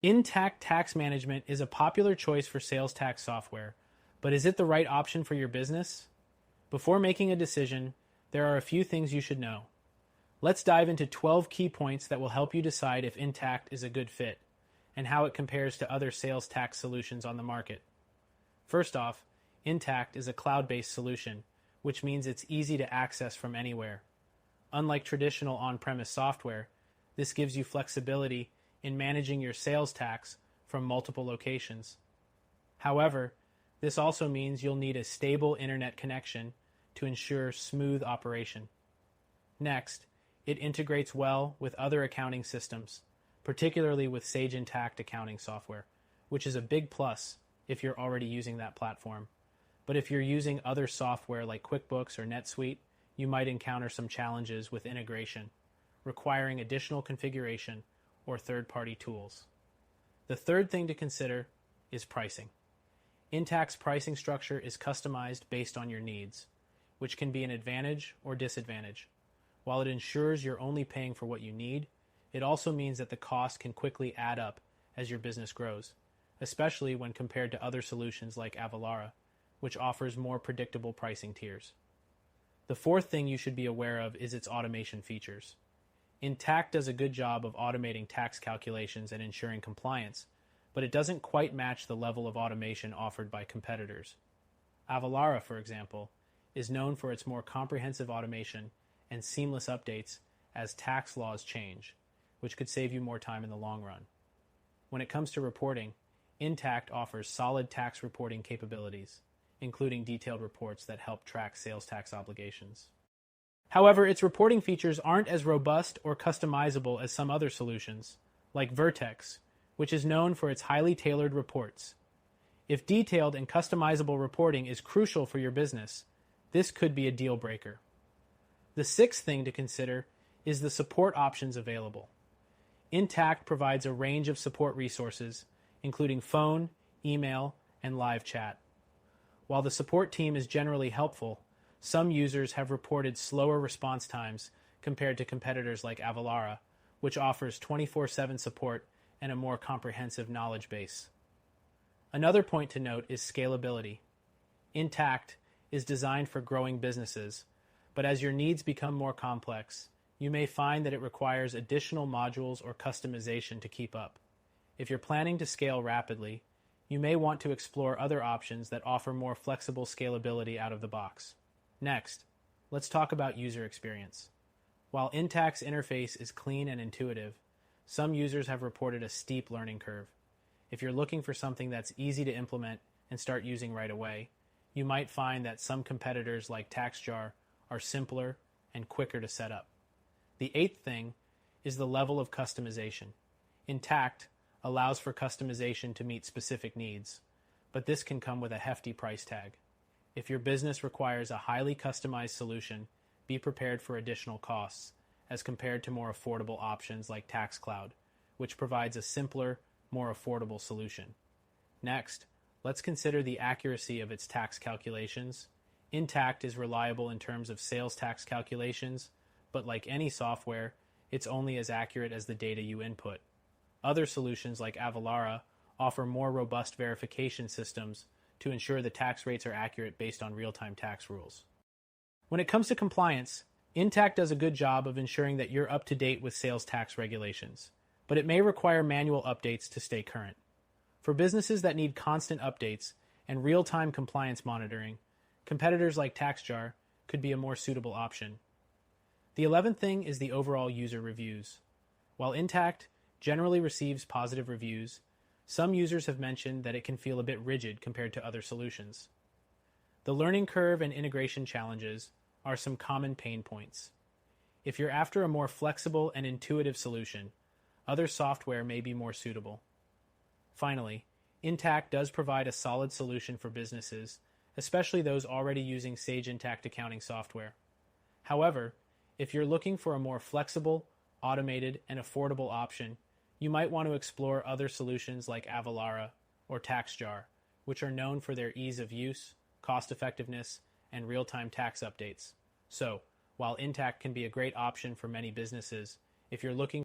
Intacct Tax Management is a popular choice for sales tax software, but is it the right option for your business? Before making a decision, there are a few things you should know. Let's dive into 12 key points that will help you decide if Intacct is a good fit and how it compares to other sales tax solutions on the market. First off, Intacct is a cloud-based solution, which means it's easy to access from anywhere. Unlike traditional on-premise software, this gives you flexibility in managing your sales tax from multiple locations. However, this also means you'll need a stable internet connection to ensure smooth operation. Next, it integrates well with other accounting systems, particularly with Sage Intacct accounting software, which is a big plus if you're already using that platform. But if you're using other software like QuickBooks or NetSuite, you might encounter some challenges with integration, requiring additional configuration or third-party tools. The third thing to consider is pricing. Intacct's pricing structure is customized based on your needs, which can be an advantage or disadvantage. While it ensures you're only paying for what you need, it also means that the cost can quickly add up as your business grows, especially when compared to other solutions like Avalara, which offers more predictable pricing tiers. The fourth thing you should be aware of is its automation features. Intacct does a good job of automating tax calculations and ensuring compliance, but it doesn't quite match the level of automation offered by competitors. Avalara, for example, is known for its more comprehensive automation and seamless updates as tax laws change, which could save you more time in the long run. When it comes to reporting, Intacct offers solid tax reporting capabilities, including detailed reports that help track sales tax obligations. However, its reporting features aren't as robust or customizable as some other solutions, like Vertex, which is known for its highly tailored reports. If detailed and customizable reporting is crucial for your business, this could be a deal breaker. The sixth thing to consider is the support options available. Intacct provides a range of support resources, including phone, email, and live chat. While the support team is generally helpful, some users have reported slower response times compared to competitors like Avalara, which offers 24/7 support and a more comprehensive knowledge base. Another point to note is scalability. Intacct is designed for growing businesses, but as your needs become more complex, you may find that it requires additional modules or customization to keep up. If you're planning to scale rapidly, you may want to explore other options that offer more flexible scalability out of the box. Next, let's talk about user experience. While Intacct's interface is clean and intuitive, some users have reported a steep learning curve. If you're looking for something that's easy to implement and start using right away, you might find that some competitors like TaxJar are simpler and quicker to set up. The eighth thing is the level of customization. Intacct allows for customization to meet specific needs, but this can come with a hefty price tag. If your business requires a highly customized solution, be prepared for additional costs as compared to more affordable options like TaxCloud, which provides a simpler, more affordable solution. Next, let's consider the accuracy of its tax calculations. Intacct is reliable in terms of sales tax calculations, but like any software, it's only as accurate as the data you input. Other solutions like Avalara offer more robust verification systems to ensure the tax rates are accurate based on real-time tax rules. When it comes to compliance, Intacct does a good job of ensuring that you're up to date with sales tax regulations, but it may require manual updates to stay current. For businesses that need constant updates and real-time compliance monitoring, competitors like TaxJar could be a more suitable option. The 11th thing is the overall user reviews. While Intacct generally receives positive reviews, some users have mentioned that it can feel a bit rigid compared to other solutions. The learning curve and integration challenges are some common pain points. If you're after a more flexible and intuitive solution, other software may be more suitable. Finally, Intacct does provide a solid solution for businesses, especially those already using Sage Intacct accounting software. However, if you're looking for a more flexible, automated, and affordable option, you might want to explore other solutions like Avalara or TaxJar, which are known for their ease of use, cost effectiveness, and real-time tax updates. So, while Intacct can be a great option for many businesses, if you're looking